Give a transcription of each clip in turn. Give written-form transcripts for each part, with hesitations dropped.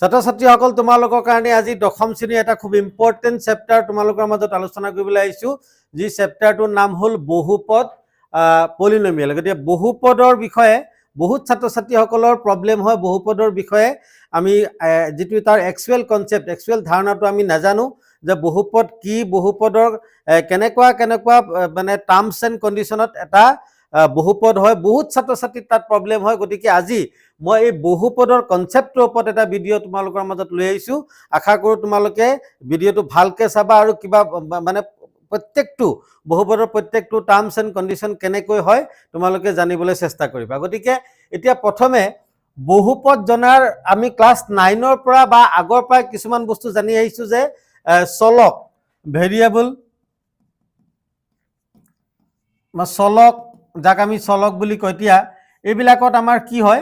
ছাত্ৰ ছাত্ৰীসকল তোমালোকৰ কাৰণে আজি দশম শ্ৰেণীৰ এটা খুব ইম্পৰ্টেণ্ট চেপ্টাৰ তোমালোকৰ মাজত আলোচনা কৰিবলৈ আহিছোঁ যি চেপ্টাৰটোৰ নাম হ'ল বহুপদ পলিনমিয়েল। গতিকে বহুপদৰ বিষয়ে বহুত ছাত্ৰ ছাত্ৰীসকলৰ প্ৰব্লেম হয়। বহুপদৰ বিষয়ে আমি যিটো তাৰ এক্সুৱেল কনচেপ্ট এক্সুৱেল ধাৰণাটো আমি নাজানো যে বহুপদ কি, বহুপদৰ কেনেকুৱা কেনেকুৱা মানে টাৰ্মছ এণ্ড কণ্ডিশ্যনত এটা বহুপদ হয়। বহুত ছাত্ৰ ছাত্ৰীৰ তাত প্ৰব্লেম হয়। গতিকে আজি মই এই বহুপদৰ কনচেপ্টৰ ওপৰত এটা ভিডিঅ' তোমালোকৰ মাজত লৈ আহিছোঁ। আশা কৰোঁ তোমালোকে ভিডিঅ'টো ভালকৈ চাবা আৰু কিবা মানে প্ৰত্যেকটো বহুপদৰ প্ৰত্যেকটো টাৰ্মছ এণ্ড কণ্ডিশ্যন কেনেকৈ হয় তোমালোকে জানিবলৈ চেষ্টা কৰিবা। গতিকে এতিয়া প্ৰথমে বহুপদ জনাৰ আমি ক্লাছ 9ৰ পৰা বা আগৰ পৰা কিছুমান বস্তু জানি আহিছোঁ যে চলক ভেৰিয়েবল চলক যাক আমি চলক বুলি কয়, এতিয়া এইবিলাকত আমাৰ কি হয়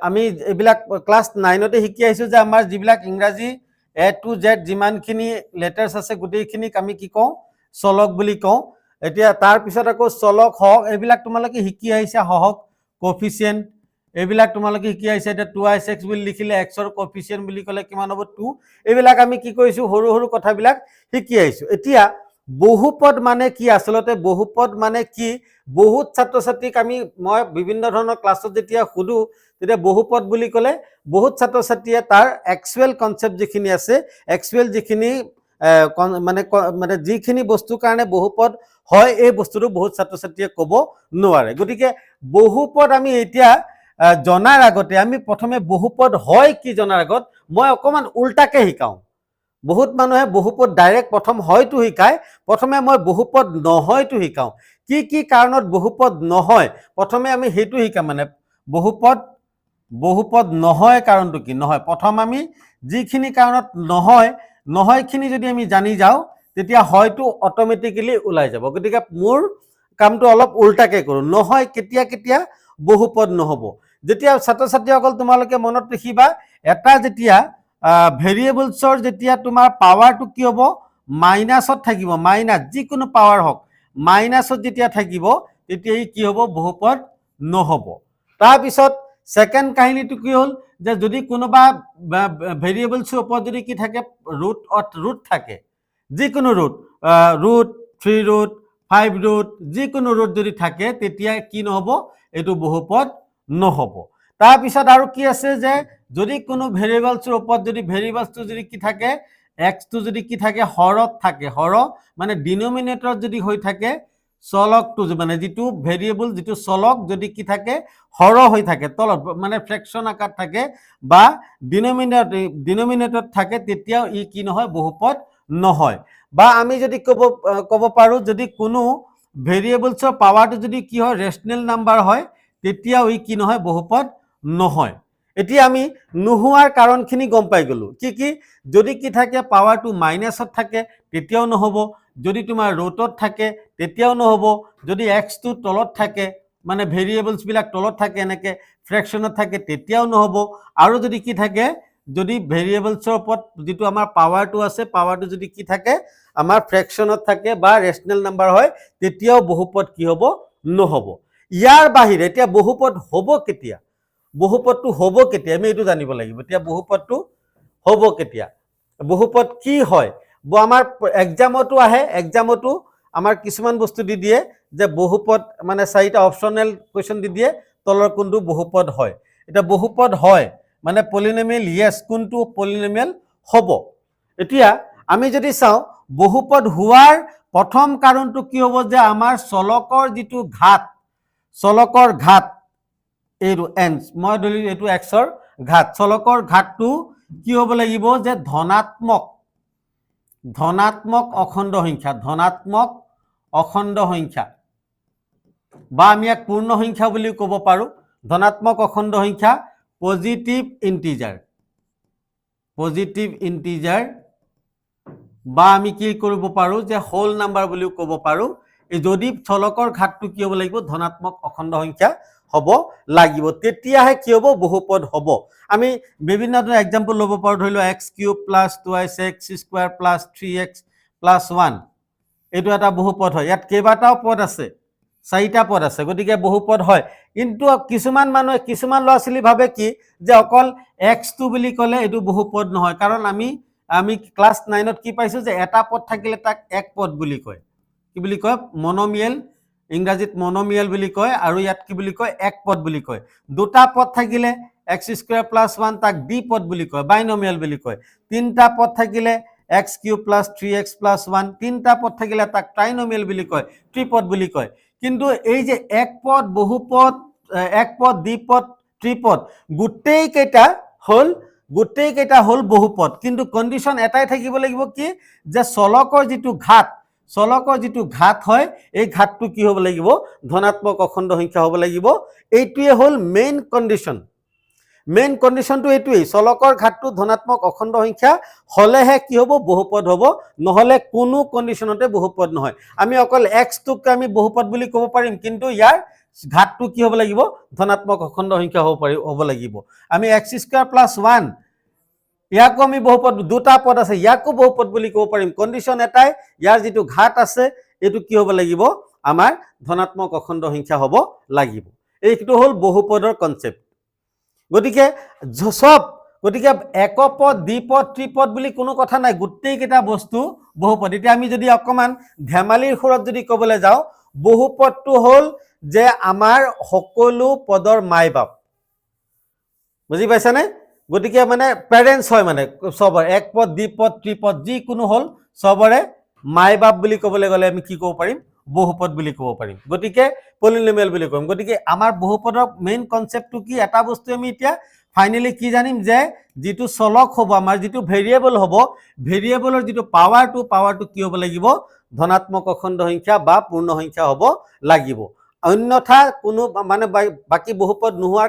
আমি এইবিলাক ক্লাছ 9তে শিকি আহিছোঁ যে আমাৰ যিবিলাক ইংৰাজী A to Z যিমানখিনি লেটাৰ্ছ আছে গোটেইখিনিক আমি কি কওঁ চলক বুলি কওঁ। এতিয়া তাৰপিছত আকৌ চলক হওক এইবিলাক তোমালোকে শিকি আহিছা। হওক কফিচিয়েণ্ট এইবিলাক তোমালোকে শিকি আহিছা। এতিয়া 2x বুলি লিখিলে এক্সৰ কফিচিয়েণ্ট বুলি ক'লে কিমান হ'ব 2। এইবিলাক আমি কি কৰিছোঁ সৰু সৰু কথাবিলাক শিকি আহিছোঁ। এতিয়া বহুপদ মানে কি, আচলতে বহুপদ মানে কি বহুত ছাত্ৰ ছাত্ৰীক মই বিভিন্ন ধৰণৰ ক্লাছত যেতিয়া সুধো তেতিয়া বহুপদ বুলি ক'লে বহুত ছাত্ৰ ছাত্ৰীয়ে তাৰ এক্সুৱেল কনচেপ্ট যিখিনি আছে এক্সুৱেল যিখিনি মানে যিখিনি বস্তুৰ কাৰণে বহুপদ হয় এই বস্তুটো বহুত ছাত্ৰ ছাত্ৰীয়ে ক'ব নোৱাৰে। গতিকে বহুপদ আমি এতিয়া জনাৰ আগতে আমি প্ৰথমে বহুপদ হয় কি জনাৰ আগত মই অকণমান উল্টাকে শিকাওঁ। বহুত মানুহে বহুপদ ডাইৰেক্ট প্ৰথম হয়তো শিকায়, প্ৰথমে মই বহুপদ নহয়তো শিকাওঁ। কি কি কাৰণত বহুপদ নহয় প্ৰথমে আমি সেইটো শিকাম। মানে বহুপদ নহয় কাৰণটো কি নহয় প্ৰথম আমি যিখিনি কাৰণত নহয়খিনি যদি আমি জানি যাওঁ তেতিয়া হয়তো অট'মেটিকেলি ওলাই যাব। গতিকে মোৰ কামটো অলপ উল্টাকে কৰোঁ। নহয় কেতিয়া কেতিয়া বহুপদ নহ'ব। যেতিয়া ছাত্ৰ ছাত্ৰীসকল তোমালোকে মনত ৰাখিবা এটা যেতিয়া ভেৰিয়েবলছৰ যেতিয়া তোমাৰ পাৱাৰটো কি হ'ব মাইনাছত থাকিব, মাইনাছ যিকোনো পাৱাৰ হওক মাইনাছত যেতিয়া থাকিব তেতিয়া ই কি হ'ব বহুপদ নহ'ব। তাৰপিছত ছেকেণ্ড কাহিনীটো কি হ'ল যে যদি কোনোবা ভেৰিয়েবলছৰ ওপৰত যদি কি থাকে ৰুট থাকে, যিকোনো ৰুট 3 ৰুট 5 ৰুট যিকোনো ৰুট যদি থাকে তেতিয়া কি নহ'ব এইটো বহুপদ নহ'ব। তাৰপিছত আৰু কি আছে যে যদি কোনো ভেৰিয়েবলছৰ ওপৰত যদি ভেৰিয়েবলছটো যদি কি থাকে এক্সটো যদি কি থাকে হৰত থাকে, হৰ মানে ডিনমিনেটৰত যদি হৈ থাকে চলকটো মানে যিটো ভেৰিয়েবল যিটো চলক যদি কি থাকে হৰ হৈ থাকে তলত মানে ফ্ৰেকশ্যন আকাৰত থাকে বা ডিনমিনেটৰত থাকে তেতিয়াও ই কি নহয় বহুপদ নহয়। বা আমি যদি ক'ব পাৰোঁ যদি কোনো ভেৰিয়েবলছৰ পাৱাৰটো যদি কি হয় ৰেচনেল নাম্বাৰ হয় তেতিয়াও ই কি নহয় বহুপদ নহয়। এতিয়া আমি নোহোৱাৰ কাৰণখিনি গম পাই গ'লোঁ। কি যদি কি থাকে পাৱাৰটো মাইনাছত থাকে তেতিয়াও নহ'ব, যদি তোমাৰ ৰুটত থাকে তেতিয়াও নহ'ব, যদি এক্সটো তলত থাকে মানে ভেৰিয়েবলছবিলাক তলত থাকে এনেকৈ ফ্ৰেকশ্যনত থাকে তেতিয়াও নহ'ব, আৰু যদি কি থাকে যদি ভেৰিয়েবলছৰ ওপৰত যিটো আমাৰ পাৱাৰটো আছে পাৱাৰটো যদি কি থাকে আমাৰ ফ্ৰেকশ্যনত থাকে বা ৰেচনেল নাম্বাৰ হয় তেতিয়াও বহুপদ কি হ'ব নহ'ব। ইয়াৰ বাহিৰে এতিয়া বহুপদ হ'ব কেতিয়া, বহুপদটো হ'ব কেতিয়া আমি এইটো জানিব লাগিব। এতিয়া বহুপদটো হ'ব কেতিয়া, বহুপদ কি হয় আমাৰ এক্সামতো আহে, এক্সামতো আমাৰ কিছুমান বস্তু দি দিয়ে যে বহুপদ মানে 4টা অপশ্যনেল কুৱেশ্যন দি দিয়ে তলৰ কোনটো বহুপদ হয়। এতিয়া বহুপদ হয় মানে পলিনমিয়েল য়েছ কোনটো পলিনমিয়েল হ'ব। এতিয়া আমি যদি চাওঁ বহুপদ হোৱাৰ প্ৰথম কাৰণটো কি হ'ব যে আমাৰ চলকৰ যিটো ঘাত এইটো এন মই ধৰিলোঁ এইটো এক্সৰ ঘাত, চলকৰ ঘাতটো কি হ'ব লাগিব যে ধনাত্মক অখণ্ড সংখ্যা, ধনাত্মক অখণ্ড সংখ্যা বা আমি ইয়াক পূৰ্ণ সংখ্যা বুলিও ক'ব পাৰোঁ। ধনাত্মক অখণ্ড সংখ্যা পজিটিভ ইণ্টিজাৰ বা আমি কি কৰিব পাৰোঁ যে হোল নাম্বাৰ বুলিও ক'ব পাৰোঁ। যদি চলকৰ ঘাতটো কি হ'ব লাগিব ধনাত্মক অখণ্ড সংখ্যা হ'ব লাগিব তেতিয়াহে কি হ'ব বহুপদ হ'ব। আমি বিভিন্ন ধৰণৰ এক্সাম্পল ল'ব পাৰোঁ, ধৰি লওক x³ + 2x² + 3x + 1 এইটো এটা বহুপদ হয়। ইয়াত কেইবাটাও পদ আছে 4টা পদ আছে গতিকে বহুপদ হয় কিন্তু কিছুমান মানুহে কিছুমান ল'ৰা ছোৱালী ভাবে কি যে অকল x2 বুলি ক'লে এটো বহুপদ নহয় কাৰণ আমি ক্লাস 9ত কি পাইছো যে এটা পদ থাকিলে তাক এক পদ বুলি কয় কি বুলি কয় মনোমিয়েল ইংৰাজীত মনোমিয়েল বুলি কয় আৰু ইয়াত কি বুলি কয় এক পদ বুলি কয় দুটা পদ থাকিলে x² + 1 তাক দ্বিপদ বুলি কয় বাইনোমিয়েল বুলি কয় তিনটা পদ থাকিলে x³ + 3x + 1 তিনটা পদ থাকিলে তাক ট্ৰাইনোমিয়েল বুলি কয় ত্ৰিপদ বুলি কয় কিন্তু এই যে এক পদ বহুপদ এক পদ দ্বিপদ ত্ৰিপদ গোটেই কেইটা হল বহুপদ কিন্তু কন্ডিশন এটাই থাকিব লাগিব কি যে চলকৰ যিটো ঘাত হয় এই ঘাতটো কি হ'ব লাগিব ধনাত্মক অখণ্ড সংখ্যা হ'ব লাগিব এইটোৱে হল মেইন কন্ডিশনটো এইটোৱেই চলকৰ ঘাতটো ধনাত্মক অখণ্ড সংখ্যা হলেহে কি হ'ব বহুপদ হ'ব নহলে কোনো কন্ডিশনতে বহুপদ নহয় আমি অকল x টোক আমি বহুপদ বুলি ক'ব পাৰিম কিন্তু ইয়াৰ ঘাতটো কি হ'ব লাগিব ধনাত্মক অখণ্ড সংখ্যা হ'ব লাগিব আমি x² + 1 ইয়াকো আমি বহুপদ দুটা পদ আছে ইয়াকো বহুপদ বুলি ক'ব পাৰিম কন্ডিশন এটাই ইয়াৰ যিটো ঘাত আছে এটো কি হ'ব লাগিব আমাৰ ধনাত্মক অখণ্ড সংখ্যা হ'ব লাগিব এইটো হল বহুপদৰ কনসেপ্ট গতিকে একপদ দ্বিপদ ত্ৰিপদ বুলি কোনো কথা নাই গোটেই কেইটা বস্তু বহুপদ এতিয়া আমি যদি অকমান ধেমালিৰ সুৰত যদি ক'বলৈ যাও বহুপদটো হল যে আমাৰ সকলো পদৰ মাই বাপ বুজি পাইছানে গতিকে মানে পেৰেন্টস হয় মানে সবৰ এক পদ দ্বিপদ ত্ৰিপদ যি কোনো হল সবৰে মাই বাপ বুলি ক'বলৈ গলে আমি কি ক'ব পাৰিম বহুপদ বুলি ক'ব পাৰিম গতিকে পলিনোমিয়েল বুলি কম গতিকে আমাৰ বহুপদৰ মেইন কনসেপ্টটো কি এটা বস্তু আমি এতিয়া ফাইনালি কি জানিম যে যিটো চলক হ'ব আমাৰ যিটো ভেৰিয়েবল হ'ব ভেৰিয়েবলৰ যিটো পাৱাৰটো কি হ'ব লাগিব ধনাত্মক অখণ্ড সংখ্যা বা পূৰ্ণ সংখ্যা হ'ব লাগিব অন্যথা কোনো মানে বাকি বহুপদ নোহোৱাৰ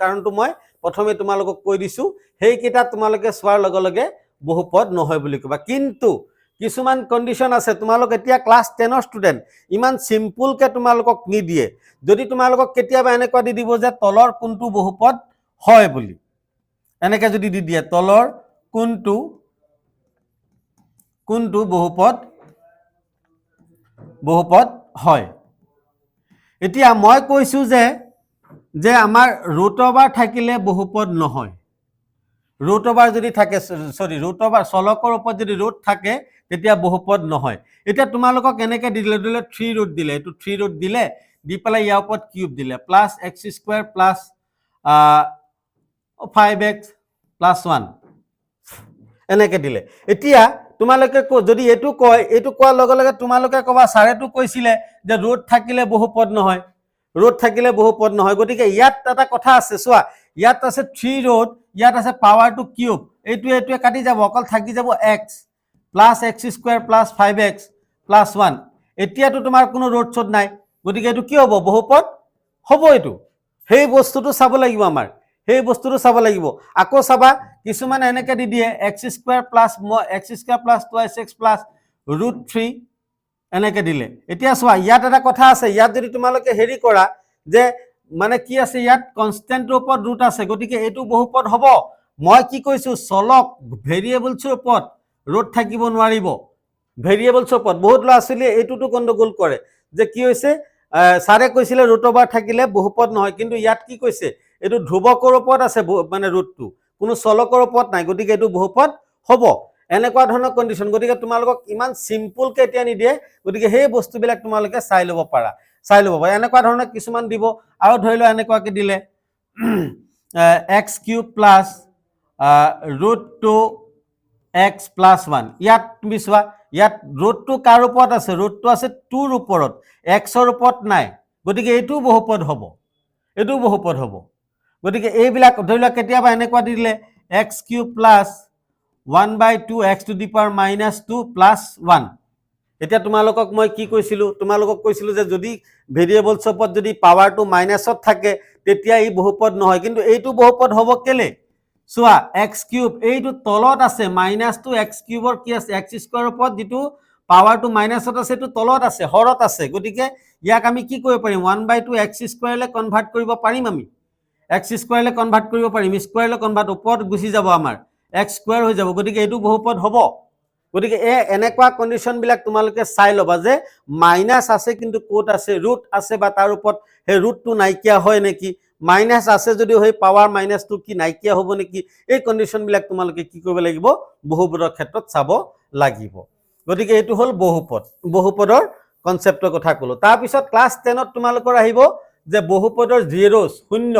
কাৰণটো মই প্ৰথমে তোমালোকক কৈ দিছো হেইকেইটা তোমালোকে চোৱাৰ লগে লগে বহুপদ নহয় বুলি কবা কিন্তু কিছুমান কন্ডিশন আছে তোমালোক এতিয়া ক্লাস 10 ষ্টুডেন্ট ইমান সিম্পল কে তোমালোকক নিদিয়ে যদি তোমালোকক কেতিয়াবা এনেকুৱা দি দিব যে তলৰ কোনটো বহুপদ হয় বুলি এনেকে যদি দি দিয়ে তলৰ কোনটো বহুপদ হয় এতিয়া মই কৈছো যে আমাৰ ৰুট ওভাৰ থাকিলে বহুপদ নহয় ৰুট ওভাৰ যদি থাকে ৰুট ওভাৰ চলকৰ ওপৰত যদি ৰুট থাকে তেতিয়া বহুপদ নহয় এতিয়া তোমালোকক এনেকে দিলে 3 ৰুট দিলে এটো 3 ৰুট দিলে দি পেলাই ইয়াৰ ওপৰত কিউব দিলে plus x² plus 5x plus 1 এনেকে দিলে এতিয়া তোমালোকে যদি এটো কয় এটো কোৱাৰ লগে লগে তোমালোকে কবা সাৰেটো কৈছিলে যে ৰুট থাকিলে বহুপদ নহয় গতিকে ইয়াত এটা কথা আছে চোৱা ইয়াত আছে 3 ৰুট ইয়াত আছে পাৱাৰটো কিউব এইটোৱে কাটি যাব অকল থাকি যাব x plus x² plus 5x plus 1 এতিয়াটো তোমাৰ কোনো ৰুট চড নাই গতিকে এটো কি হ'ব বহুপদ হ'ব এটো সেই বস্তুটো চাব লাগিব আমাৰ আকৌ চাবা কিছুমান এনেকে দি দিয়ে x² প্লাস 2x প্লাস √3 এনেকে দিলে এতিয়া চোৱা ইয়াত এটা কথা আছে ইয়াত যদি তোমালোকে হেৰি কৰা যে মানে কি আছে ইয়াত কনস্ট্যান্টৰ ওপৰত ৰুট আছে গতিকে এটো বহুপদ হ'ব মই কি কৈছো চলক ভেৰিয়েবলছৰ ওপৰত ৰুট থাকিব নোৱাৰিব ভেৰিয়েবলছৰ ওপৰত বহুত ল'ৰা ছোৱালীয়ে এইটোটো গণ্ডগোল কৰে যে কি হৈছে সাৰে কৈছিলে ৰুট ওভাৰ থাকিলে বহুপদ নহয় কিন্তু ইয়াত কি কৈছে এটো ধ্ৰুৱকৰ ওপৰত আছে মানে ৰুটটো কোনো চলকৰ ওপৰত নাই গতিকে এটো বহুপদ হ'ব এনেকুৱা ধৰণৰ কন্ডিশন গতিকে তোমালোকক ইমান সিম্পল কে এতিয়া নিদিয়ে গতিকে সেই বস্তুবিলাক তোমালোকে চাই ল'ব পাৰা এনেকুৱা ধৰণৰ কিছুমান দিব আৰু ধৰি লও এনেকুৱাকে দিলে x³ প্লাস √2x প্লাস 1 ইয়াত তুমি চোৱা ইয়াত ৰুটটো কাৰ ওপৰত আছে ৰুটটো আছে 2 ৰ ওপৰত x ৰ ওপৰত নাই গতিকে এইটো বহুপদ হ'ব গতিকে এইবিলাক ধৰি লওক কেতিয়াবা এনেকুৱা দিলে x³ plus 1/2x to the power -2 plus 1 এতিয়া তোমালোকক মই কি কৈছিলো যে যদি ভেৰিয়েবলছ ওপৰত যদি পাৱাৰটো মাইনাসত থাকে তেতিয়া এই বহুপদ নহয় কিন্তু এইটো বহুপদ হ'ব কেলে চোৱা x³ এইটো তলত আছে -2x³ ৰ কি আছে x² ওপৰত যেটো পাৱাৰটো মাইনাসত আছে এটো তলত আছে হৰত আছে গতিকে ইয়াক আমি কি কৰিব পাৰিম 1/2x² লে কনভাৰ্ট কৰিব পাৰিম আমি x² লে কনভাৰ্ট কৰিব পাৰিম স্কয়াৰ লে কনভাৰ্ট ওপৰত গুচি যাব আমাৰ x² হৈ যাব গতিকে এটো বহুপদ হ'ব গতিকে এনেকুৱা কণ্ডিশ্যন বিলাক তোমালোকে চাই ল'বা যে মাইনাছ আছে কিন্তু ক'ত আছে ৰুট আছে বা তাৰ ওপৰত সেই ৰুটটো নাইকিয়া হয় নেকি মাইনাছ আছে যদিও সেই পাৱাৰ মাইনাছটো কি নাইকিয়া হ'ব নেকি এই কণ্ডিশ্যন বিলাক তোমালোকে কি কৰিব লাগিব বহুপদৰ ক্ষেত্ৰত চাব লাগিব গতিকে এইটো হ'ল বহুপদৰ কনসেপ্টৰ কথা কলো তাৰপিছত ক্লাছ 10 ত তোমালোকৰ আহিব যে বহুপদৰ জিৰ'ছ শূন্য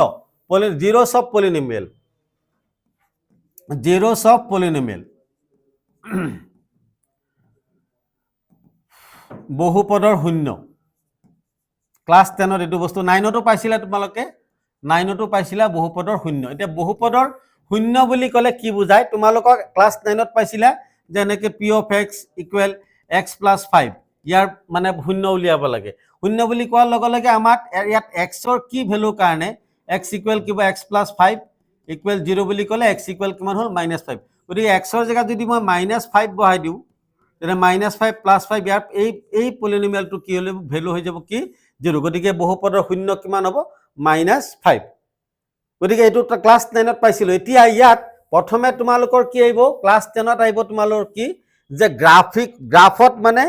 জিৰ'ছ অফ পলিনমিয়েল বহুপদৰ শূন্য ক্লাছ 10 ত এইটো বস্তু 9 তো পাইছিলা তোমালোকে 9 তো পাইছিলা বহুপদৰ শূন্য এতিয়া বহুপদৰ শূন্য বুলি ক'লে কি বুজায় তোমালোকক ক্লাছ 9 ত পাইছিলা যেনেকৈ p of x equal x plus 5 ইয়াৰ মানে শূন্য উলিয়াব লাগে শূন্য বুলি কোৱাৰ লগে লগে আমাৰ ইয়াত x ৰ কি ভ্যালু কাৰণে x equal কিবা x plus 5 equal 0 বুলি ক'লে x equal কিমান হ'ল -5 গতিকে x ৰ জায়গাত যদি মই -5 বহাই দিওঁ তেনে -5 plus 5 ইয়াৰ এই পলিনমিয়ালটো কি হ'লে ভ্যালু হৈ যাব কি 0 গতিকে বহুপদৰ শূন্য কিমান হ'ব -5 গতিকে এইটো ক্লাছ 9 ত পাইছিলো এতিয়া ইয়াত প্ৰথমে তোমালোকৰ কি আহিব ক্লাছ 10 ত আহিব তোমালোকৰ কি যে গ্ৰাফত মানে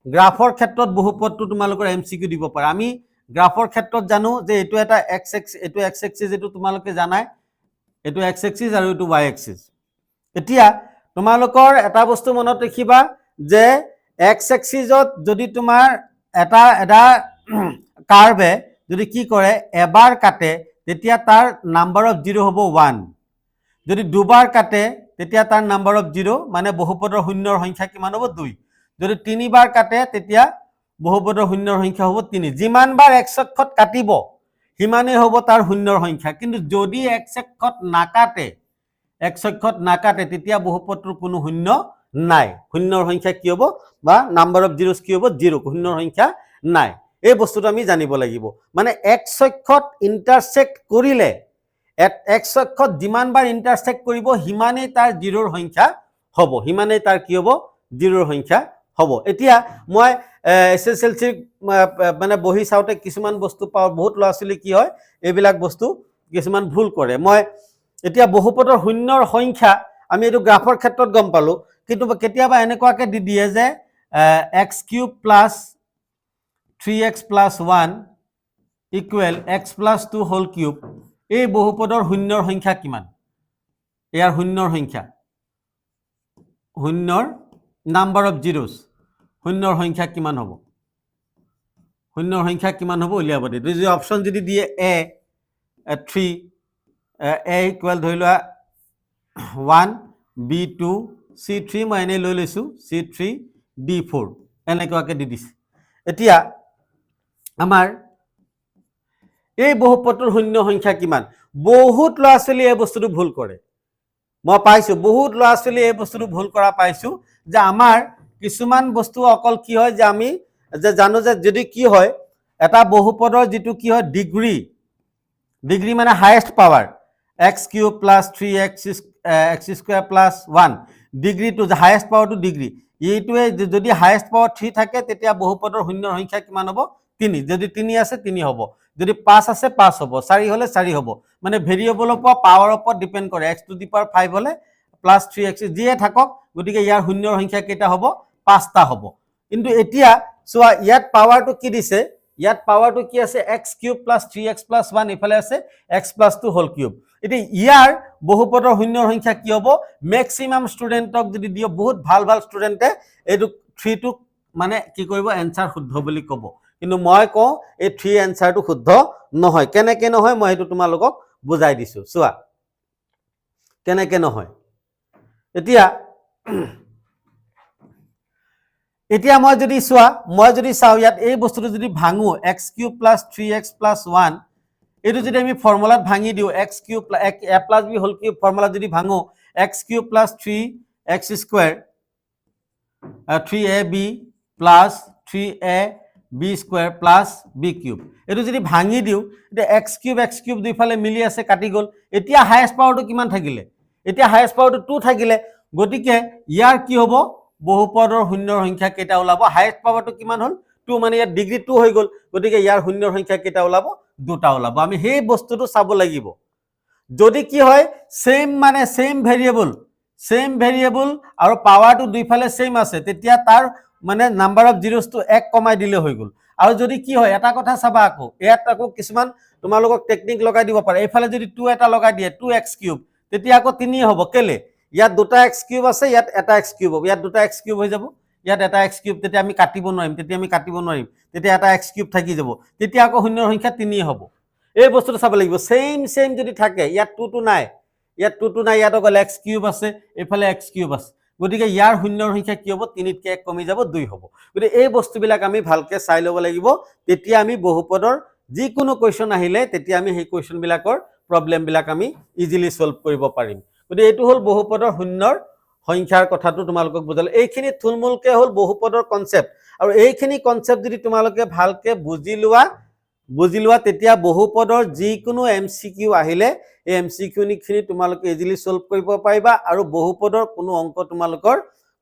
গ্ৰাফৰ ক্ষেত্ৰত বহুপদটো তোমালোকৰ এমসিকিউ দিব পাৰে আমি গ্ৰাফৰ ক্ষেত্ৰত জানো যে এইটো এটা x এক্সিস এইটো তোমালোকে জানাই এইটো x এক্সিস আৰু এইটো y এক্সিস এতিয়া তোমালোকৰ এটা বস্তু মনত ৰাখিবা যে x এক্সিসত যদি তোমাৰ এটা কাৰ্ভে যদি কি কৰে এবাৰ কাটে তেতিয়া তাৰ নাম্বাৰ অফ 0 হ'ব 1 যদি দুবাৰ কাটে তেতিয়া তাৰ নাম্বাৰ অফ 0 মানে বহুপদৰ শূন্যৰ সংখ্যা কিমান হ'ব 2 যদি তিনিবাৰ কাটে তেতিয়া বহুপদৰ শূন্যৰ সংখ্যা হ'ব 3 যিমান বাৰ x অক্ষত কাটিব হিমানে হ'ব তাৰ শূন্যৰ সংখ্যা কিন্তু যদি x অক্ষত নাকাটে তেতিয়া বহুপদৰ কোনো শূন্য নাই শূন্যৰ সংখ্যা কি হ'ব বা নাম্বাৰ অফ জিৰোছ কি হ'ব 0 শূন্যৰ সংখ্যা নাই এই বস্তুটো আমি জানিব লাগিব মানে x অক্ষত ইন্টাৰসেক্ট কৰিলে x অক্ষত যিমান বাৰ ইন্টাৰসেক্ট কৰিব হিমানে তাৰ 0ৰ সংখ্যা হ'ব হিমানে তাৰ কি হ'ব 0ৰ সংখ্যা হ'ব এতিয়া মই এসএসএলসি মানে বহি চাওতে কিছুমান বস্তু পাও বহুত লছলি কি হয় এইবিলাক বস্তু কিছুমান ভুল কৰে মই এতিয়া বহুপদৰ শূন্যৰ সংখ্যা আমি এটো গ্ৰাফৰ ক্ষেত্ৰত গম পালো কিন্তু কেতিয়াবা এনেকুৱাকে দি দিয়ে যে x³ + 3x + 1 equal x + 2 whole cube এই বহুপদৰ শূন্যৰ সংখ্যা কিমান ইয়াৰ শূন্যৰ সংখ্যা শূন্যৰ নাম্বাৰ অফ জিৰোছ শূন্যৰ সংখ্যা কিমান হ'ব শূন্যৰ সংখ্যা কিমান হ'ব উলিয়াব দে যদি অপচন যদি দিয়ে a 3 a equal ধৰি লোৱা 1 b2 c3 মই এনে লৈ লৈছো c3 d4 এনেকুৱাকে দি দিছে এতিয়া আমাৰ এই বহুপদৰ শূন্য সংখ্যা কিমান বহুত লছলি এই বস্তুটো ভুল কৰে মই পাইছো বহুত লছলি এই বস্তুটো ভুল কৰা পাইছো যে আমাৰ কিছুমান বস্তু অকল কি হয় যে আমি যে জানো যে যদি কি হয় এটা বহুপদৰ যেটো কি হয় ডিগ্ৰী মানে highest power x³ + 3x² + 1 degree to the highest power to degree এইটোৱে যদি হাইয়েস্ট পাৱাৰ 3 থাকে তেতিয়া বহুপদৰ শূন্যৰ সংখ্যা কিমান হ'ব 3 যদি 3 আছে 3 হ'ব যদি 5 আছে 5 হ'ব 4 হলে 4 হ'ব মানে ভেৰিয়েবলৰ পৰা পাৱাৰ ওপৰত ডিপেন্ড কৰে x⁵ হলে +3x যিয়ে থাকক গতিকে ইয়াৰ শূন্যৰ সংখ্যা কেইটা হ'ব 5টা হ'ব কিন্তু এতিয়া সোয়া ইয়াত পাৱাৰটো কি দিছে ইয়াত পাৱাৰটো কি আছে x³ + 3x + 1 ইফালে আছে x + 2 হোল কিউব এটি ইয়াৰ বহুপদৰ শূন্যৰ সংখ্যা কি হ'ব ম্যাক্সিমাম ষ্টুডেন্টক যদি দিও বহুত ভাল ষ্টুডেন্টে এটো 3 টো মানে কি কৰিব এনসাৰ শুদ্ধ বুলি ক'ব কিন্তু মই কও এই 3 এনসাৰটো শুদ্ধ নহয় কেনেকে নহয় মই এটো তোমালোকক বুজাই দিছো সোয়া কেনেকে নহয় এতিয়া মই যদি চাও ইয়াত এই বস্তুটো যদি ভাঙো x³ + 3x + 1 এটো যদি আমি ফৰ্মুলাত ভাঙি দিও x³ a + b whole cube formula যদি ভাঙো x³ + 3x² 3ab + 3ab² + b³ এটো যদি ভাঙি দিও এটা x³ দুইফালে মিলি আছে কাটি গল এতিয়া হাইয়েস্ট পাৱাৰটো কিমান থাকিলে এতিয়া হাইয়েস্ট পাৱাৰটো 2 থাকিলে গতিকে ইয়াৰ কি হ'ব বহুপদৰ শূন্যৰ সংখ্যা কেটা ওলাব হাইয়েস্ট পাৱাৰটো কিমান হ'ল 2 মানে ইয়াৰ ডিগ্ৰী 2 হৈ গল গতিকে ইয়াৰ শূন্যৰ সংখ্যা কেটা ওলাব দুটা ওলাব আমি সেই বস্তুটো চাব লাগিব যদি কি হয় সেম ভেৰিয়েবল সেম ভেৰিয়েবল আৰু পাৱাৰটো দুইফালে সেম আছে তেতিয়া তাৰ মানে নাম্বাৰ অফ জিৰ'ছটো 1 কমাই দিলে হৈ গ'ল আৰু যদি কি হয় এটা কথা চাবা আকৌ ইয়াত আকৌ কিছুমান তোমালোকক টেকনিক লগাই দিব পাৰে এইফালে যদি 2 এটা লগাই দিয়ে 2x কিউব তেতিয়া আকৌ 3 হ'ব কেলে ইয়াত দুটা x কিউব আছে ইয়াত এটা x কিউব হ'ব ইয়াত দুটা x কিউব হৈ যাব ইয়াত এটা x কিউব তেতিয়া আমি কাটিব নোৱাৰিম তেতিয়া এটা x কিউব থাকি যাব তেতিয়া আকৌ শূন্যৰ সংখ্যা 3 হ'ব এই বস্তুটো চাব লাগিব সেম যদি থাকে ইয়াত 2 নাই ইয়াত 2 নাই ইয়াত অকল x কিউব আছে এইফালে x কিউব আছে গতিকে ইয়াৰ শূন্যৰ সংখ্যা কি হ'ব 3 তকৈ 1 কমি যাব 2 হ'ব গতিকে এই বস্তুবিলাক আমি ভালকে চাই ল'ব লাগিব তেতিয়া আমি বহুপদৰ যিকোনো কোৱেশ্চন আহিলে তেতিয়া আমি সেই কোৱেশ্চন বিলাকৰ প্ৰবলেম বিলাক আমি ইজিলি সলভ কৰিব পাৰিম গতিকে এইটো হ'ল বহুপদৰ শূন্যৰ সংখ্যাৰ কথাটো তোমালোকক বুজালো এইখিনি থুলমূলকে হ'ল বহুপদৰ কনসেপ্ট আৰু এইখিনি কনসেপ্ট যদি তোমালোকে ভালকে বুজি লোৱা তেতিয়া বহুপদৰ যিকোনো এমসিকিউ আহিলে এই এমসিকিউ খিনি তোমালোকে ইজিলি সলভ কৰিব পাৰিবা আৰু বহুপদৰ কোনো অংক তোমালোকৰ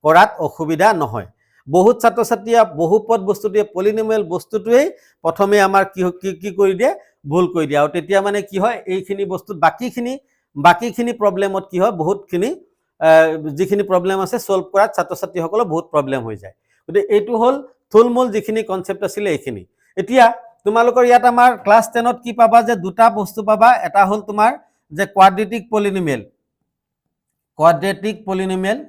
কৰাত অসুবিধা নহয় বহুত ছাত্ৰ ছাত্ৰীয়ে বহুপদ বস্তুটোৱে পলিনোমিয়েল বস্তুটোৱে প্ৰথমে আমাৰ কি কৰি দিয়ে ভুল কৰি দিয়ে আৰু তেতিয়া মানে কি হয় এইখিনি বস্তু বাকিখিনি প্ৰবলেমত কি হয় বহুতখিনি যিখিনি প্ৰবলেম আছে সলভ কৰাত ছাত্ৰ ছাত্ৰীসকলৰ বহুত প্ৰবলেম হৈ যায় গতিকে এইটো হ'ল থুলমূল যিখিনি কনসেপ্ট আছিল এইখিনি এতিয়া তোমালোকৰ ইয়াত আমাৰ ক্লাস 10ত কি পাবা যে দুটা বস্তু পাবা এটা হ'ল তোমাৰ যে কোৱাড্ৰেটিক পলিনোমিয়েল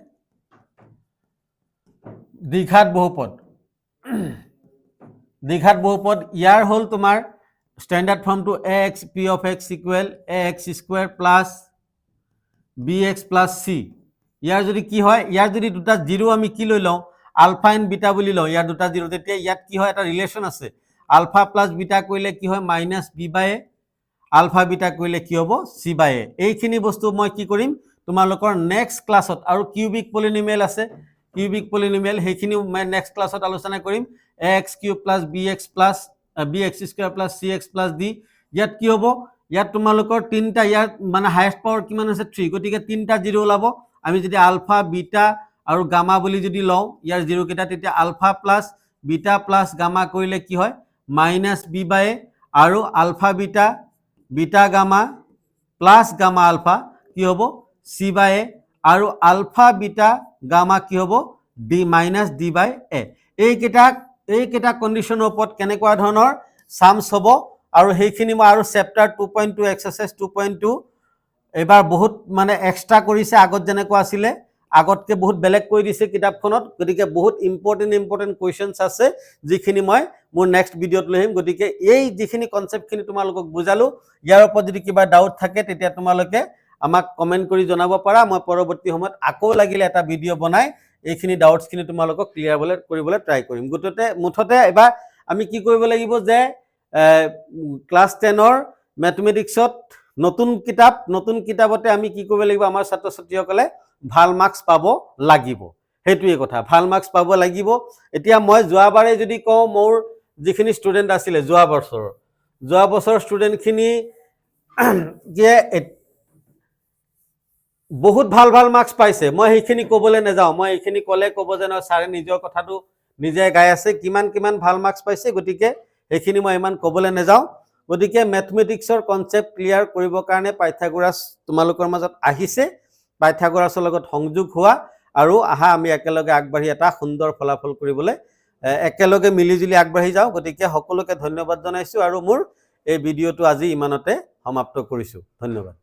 দ্বিঘাত বহুপদ ইয়াৰ হ'ল তোমাৰ standard ফর্মটো ax p of x equal ax square plus bx plus c ইয়াৰ যদি কি হয় ইয়াৰ যদি দুটা জিৰো আমি কি লৈ লওঁ আলফা এন্ড বিটা বুলি লওঁ ইয়াৰ দুটা জিৰো তেতিয়া ইয়াত কি হয় এটা ৰিলেশন আছে আলফা প্লাস বিটা কৰিলে কি হয় minus b by a alpha beta কৰিলে কি হ'ব c by a এইখিনি বস্তু মই কি কৰিম তোমালোকৰ নেক্সট ক্লাছত আৰু কিউবিক পলিনোমিয়েল আছে কিউবিক পলিনোমিয়েল সেইখিনি মই নেক্সট ক্লাছত আলোচনা কৰিম x cube plus bx square plus cx plus d ইয়াত কি হ'ব ইয়াত তোমালোকৰ তিনটা ইয়াত মানে হাইয়েস্ট পাৱাৰ কিমান আছে 3 গতিকে তিনটা জিৰো ওলাব আমি যদি আলফা বিটা আৰু গামা বুলি যদি লওঁ ইয়াৰ জিৰো কেটা তেতিয়া alpha plus beta plus gamma কৰিলে কি হয় মাইনাস b by a আৰু alpha beta gamma plus gamma alpha কি হ'ব c by a আৰু আলফা বিটা গামা কি হ'ব d minus d by a এইকেইটা কন্ডিশনৰ ওপৰত কেনেকুৱা ধৰণৰ সামস হ'ব আৰু সেইখিনি মই আৰু চেপ্টাৰ 2.2 এক্সাৰসাইজ 2.2 এবাৰ বহুত মানে এক্সট্ৰা কৰিছে আগত যেনেকুৱা আছিলে আগতকে বহুত বেলেগ কৰি দিছে কিতাপখনত গতিকে বহুত ইম্পৰ্টেন্ট কোৱেশ্চনছ আছে যিখিনি মই মোৰ নেক্সট ভিডিঅত লৈ আহিম গতিকে এই যিখিনি কনসেপ্টখিনি তোমালোকক বুজালো ইয়াৰ ওপৰত যদি কিবা ডাউট থাকে তেতিয়া তোমালোকে আমাক কমেন্ট কৰি জনাব পাৰা মই পৰৱৰ্তী সময়ত আকৌ লাগিলে এটা ভিডিঅ বনাই এইখিনি ডাউটছখিনি তোমালোকক ক্লিয়াৰ কৰিবলৈ ট্ৰাই কৰিম মুঠতে এবাৰ আমি কি কৰিব লাগিব যে ক্লাস 10ৰ ম্যাথমেটিক্সত নতুন কিতাপতে আমি কি কৰিব লাগিব আমাৰ ছাত্ৰ ছাত্ৰীসকলে ভাল মাৰ্কস পাব লাগিব হেতুৱে কথা ভাল মাৰ্কস পাব লাগিব এতিয়া মই যোৱাবাৰে যদি কওঁ মোৰ যিখিনি ষ্টুডেন্ট আছিল যোৱা বছৰ ষ্টুডেন্টখিনি যে বহুত ভাল মাৰ্কস পাইছে মই সেইখিনি ক'বলৈ নাযাওঁ মই এইখিনি ক'লে ক'ব যে ন ছাৰে নিজৰ কথাটো নিজে গাই আছে কিমান ভাল মাৰ্কস পাইছে গতিকে এইখিনি মই ইমান ক'বলৈ নাযাওঁ গতিকে ম্যাথমেটিক্সৰ কনসেপ্ট ক্লিয়াৰ কৰিবৰ কাৰণে পাইথাগোৰাছ তোমালোকৰ মাজত আহিছে পাইথাগোৰাছৰ লগত সংযোগ হোৱা আৰু আহা আমি একেলগে আগবাঢ়ি এটা সুন্দৰ ফলাফল কৰিবলৈ একেলগে মিলিজুলি আগবাঢ়ি যাওঁ গতিকে সকলোকে ধন্যবাদ জনাইছো আৰু মোৰ এই ভিডিঅটো আজি ইমানতে সমাপ্ত কৰিছো ধন্যবাদ